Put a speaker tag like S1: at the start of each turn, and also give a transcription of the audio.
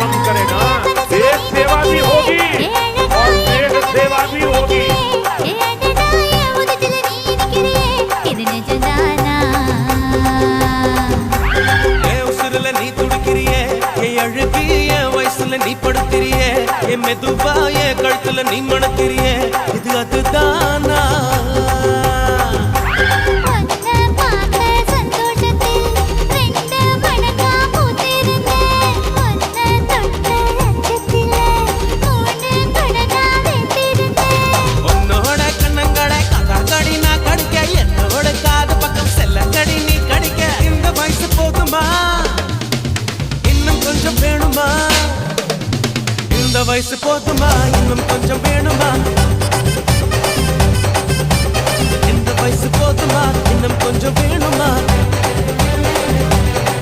S1: काम करे ना, देश सेवा भी होगी और देश सेवा भी होगी।
S2: உசுருல நீ துடிக்கிறியே அழுகிய வயசுல நீ படுத்திரியே மெதுவா கழுத்துல நீ மணக்கிறியே இது அதுதானா இந்த வயசு போதுமா இன்னும் கொஞ்சம் வேணுமா இந்த வயசு போதுமா இன்னும் கொஞ்சம் வேணுமா